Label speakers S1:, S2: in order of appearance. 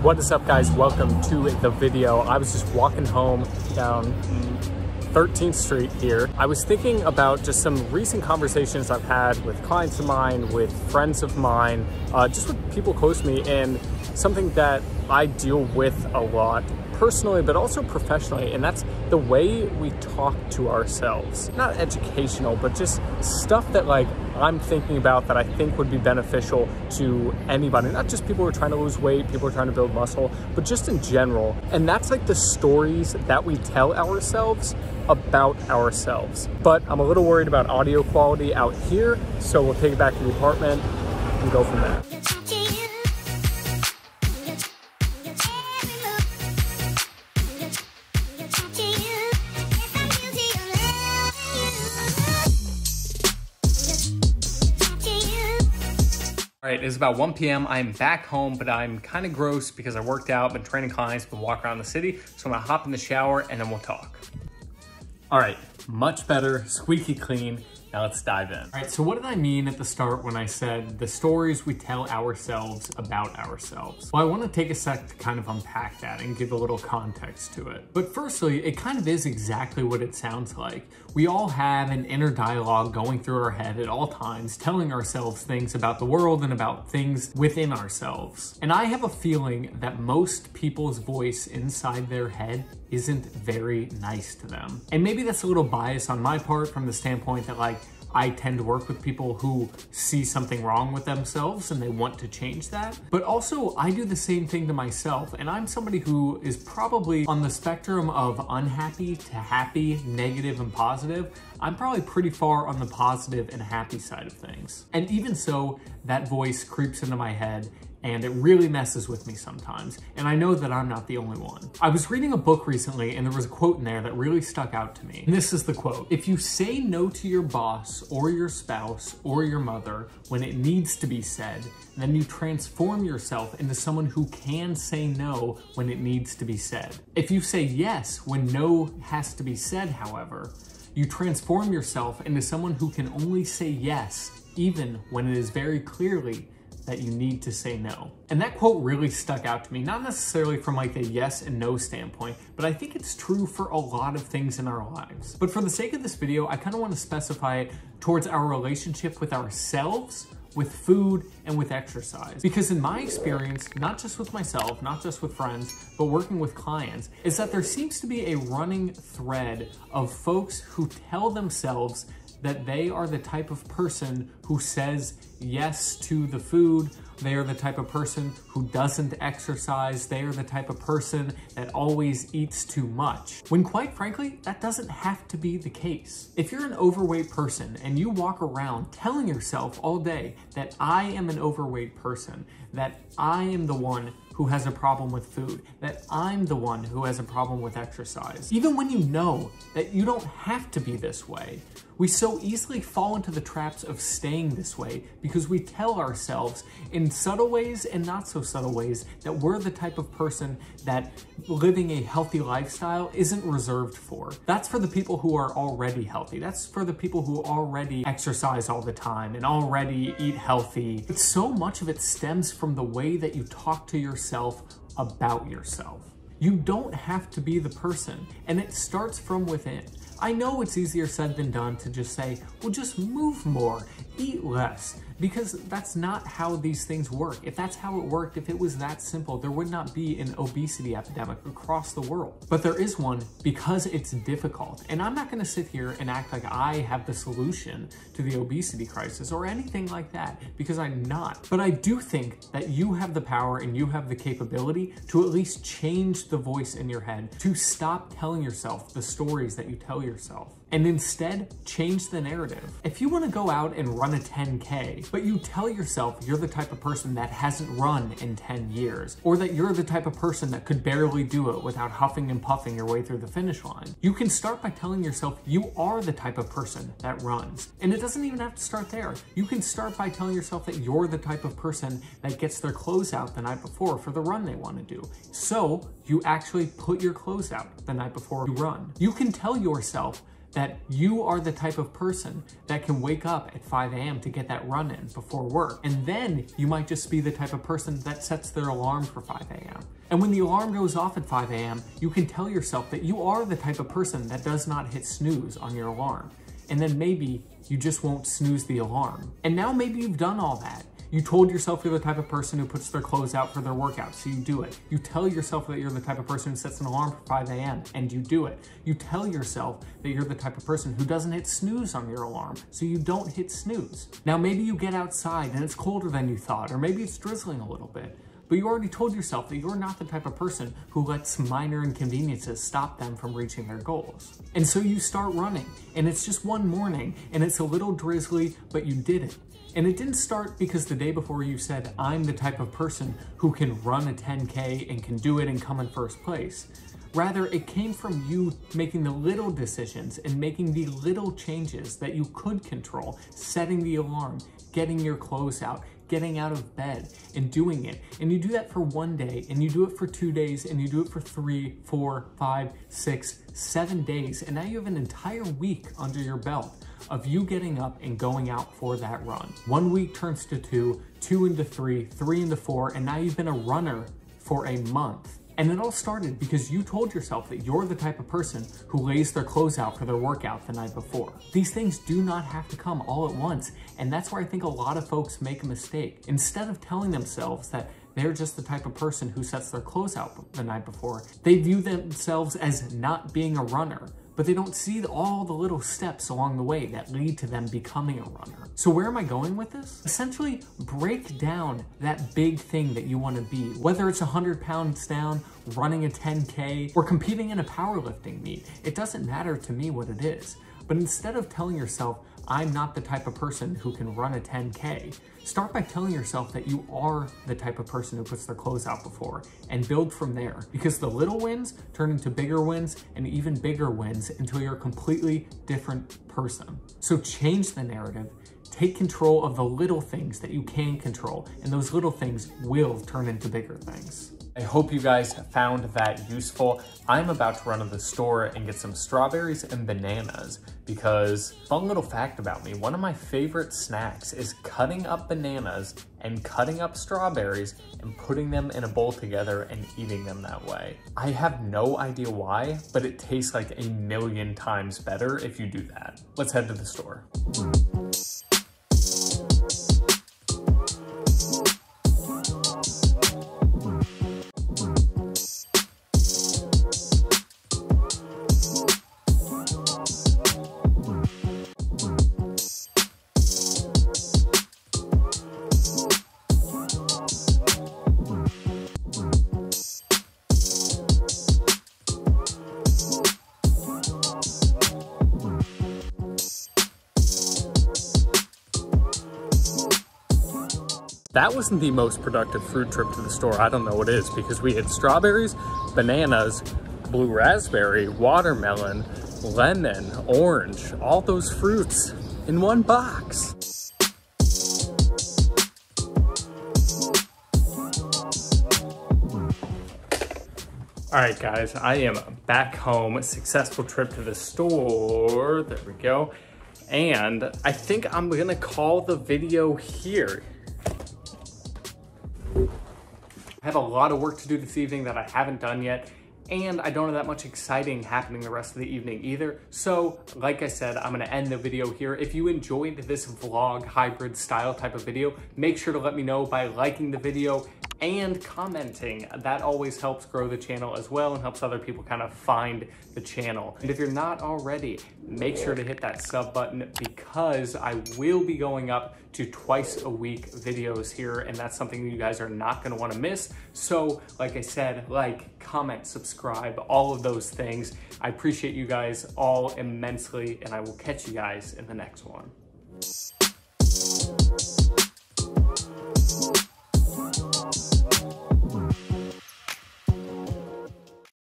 S1: What is up, guys? Welcome to the video. I was just walking home down 13th Street here. I was thinking about just some recent conversations I've had with clients of mine, with friends of mine, just with people close to me, and something that I deal with a lot personally, but also professionally, and that's the way we talk to ourselves. Not educational, but just stuff that I'm thinking about that I think would be beneficial to anybody, not just people who are trying to lose weight, people who are trying to build muscle, but just in general. And that's the stories that we tell ourselves about ourselves. But I'm a little worried about audio quality out here, so we'll take it back to the apartment and go from there. All right, it's about 1 p.m. I'm back home, but I'm kind of gross because I worked out, been training clients, been walking around the city. So I'm gonna hop in the shower and then we'll talk. All right, much better, squeaky clean. Now let's dive in. All right, so what did I mean at the start when I said the stories we tell ourselves about ourselves? Well, I want to take a sec to kind of unpack that and give a little context to it. But firstly, it kind of is exactly what it sounds like. We all have an inner dialogue going through our head at all times, telling ourselves things about the world and about things within ourselves. And I have a feeling that most people's voice inside their head isn't very nice to them. And maybe that's a little bias on my part from the standpoint that I tend to work with people who see something wrong with themselves and they want to change that. But also I do the same thing to myself, and I'm somebody who is probably on the spectrum of unhappy to happy, negative and positive. I'm probably pretty far on the positive and happy side of things. And even so, that voice creeps into my head and it really messes with me sometimes. And I know that I'm not the only one. I was reading a book recently and there was a quote in there that really stuck out to me. And this is the quote: "If you say no to your boss or your spouse or your mother when it needs to be said, then you transform yourself into someone who can say no when it needs to be said. If you say yes when no has to be said, however, you transform yourself into someone who can only say yes even when it is very clearly that you need to say no." And that quote really stuck out to me, not necessarily from a yes and no standpoint, but I think it's true for a lot of things in our lives. But for the sake of this video, I kind of want to specify it towards our relationship with ourselves, with food, and with exercise. Because in my experience, not just with myself, not just with friends, but working with clients, is that there seems to be a running thread of folks who tell themselves that they are the type of person who says yes to the food. They are the type of person who doesn't exercise. They are the type of person that always eats too much. When quite frankly, that doesn't have to be the case. If you're an overweight person and you walk around telling yourself all day that I am an overweight person, that I am the one who has a problem with food, that I'm the one who has a problem with exercise, even when you know that you don't have to be this way, we so easily fall into the traps of staying this way because we tell ourselves in subtle ways and not so subtle ways that we're the type of person that living a healthy lifestyle isn't reserved for. That's for the people who are already healthy. That's for the people who already exercise all the time and already eat healthy. But so much of it stems from the way that you talk to yourself about yourself. You don't have to be the person, and it starts from within. I know it's easier said than done to just say, well, just move more, eat less, because that's not how these things work. If that's how it worked, if it was that simple, there would not be an obesity epidemic across the world. But there is one because it's difficult. And I'm not gonna sit here and act like I have the solution to the obesity crisis or anything like that, because I'm not. But I do think that you have the power and you have the capability to at least change the voice in your head, to stop telling yourself the stories that you tell yourself, and instead change the narrative. If you want to go out and run a 10K, but you tell yourself you're the type of person that hasn't run in 10 years, or that you're the type of person that could barely do it without huffing and puffing your way through the finish line, you can start by telling yourself you are the type of person that runs. And it doesn't even have to start there. You can start by telling yourself that you're the type of person that gets their clothes out the night before for the run they want to do. So you actually put your clothes out the night before you run. You can tell yourself that you are the type of person that can wake up at 5 a.m. to get that run in before work. And then you might just be the type of person that sets their alarm for 5 a.m. And when the alarm goes off at 5 a.m., you can tell yourself that you are the type of person that does not hit snooze on your alarm. And then maybe you just won't snooze the alarm. And now maybe you've done all that. You told yourself you're the type of person who puts their clothes out for their workout, so you do it. You tell yourself that you're the type of person who sets an alarm for 5 a.m., and you do it. You tell yourself that you're the type of person who doesn't hit snooze on your alarm, so you don't hit snooze. Now maybe you get outside and it's colder than you thought, or maybe it's drizzling a little bit. But you already told yourself that you're not the type of person who lets minor inconveniences stop them from reaching their goals. And so you start running, and it's just one morning, and it's a little drizzly, but you did it. And it didn't start because the day before you said, I'm the type of person who can run a 10K and can do it and come in first place. Rather, it came from you making the little decisions and making the little changes that you could control, setting the alarm, getting your clothes out, getting out of bed and doing it. And you do that for one day, and you do it for 2 days, and you do it for 3, 4, 5, 6, 7 days. And now you have an entire week under your belt of you getting up and going out for that run. 1 week turns to 2, 2 into 3, 3 into 4, and now you've been a runner for a month. And it all started because you told yourself that you're the type of person who lays their clothes out for their workout the night before. These things do not have to come all at once, and that's where I think a lot of folks make a mistake. Instead of telling themselves that they're just the type of person who sets their clothes out the night before, they view themselves as not being a runner, but they don't see all the little steps along the way that lead to them becoming a runner. So where am I going with this? Essentially, break down that big thing that you want to be. Whether it's 100 pounds down, running a 10K, or competing in a powerlifting meet, it doesn't matter to me what it is. But instead of telling yourself, I'm not the type of person who can run a 10K, start by telling yourself that you are the type of person who puts their clothes out before, and build from there. Because the little wins turn into bigger wins and even bigger wins until you're a completely different person. So change the narrative, take control of the little things that you can control, and those little things will turn into bigger things. I hope you guys found that useful. I'm about to run to the store and get some strawberries and bananas because, fun little fact about me, one of my favorite snacks is cutting up bananas and cutting up strawberries and putting them in a bowl together and eating them that way. I have no idea why, but it tastes like 1,000,000 times better if you do that. Let's head to the store. That wasn't the most productive fruit trip to the store. I don't know what is, because we had strawberries, bananas, blue raspberry, watermelon, lemon, orange, all those fruits in one box. All right, guys, I am back home. Successful trip to the store. There we go. And I think I'm gonna call the video here. I have a lot of work to do this evening that I haven't done yet, and I don't have that much exciting happening the rest of the evening either. So, like I said, I'm gonna end the video here. If you enjoyed this vlog hybrid style type of video, make sure to let me know by liking the video and commenting. That always helps grow the channel as well and helps other people kind of find the channel. And if you're not already, make sure to hit that sub button because I will be going up to twice a week videos here, and that's something you guys are not gonna wanna miss. So like I said, like, comment, subscribe, all of those things. I appreciate you guys all immensely, and I will catch you guys in the next one.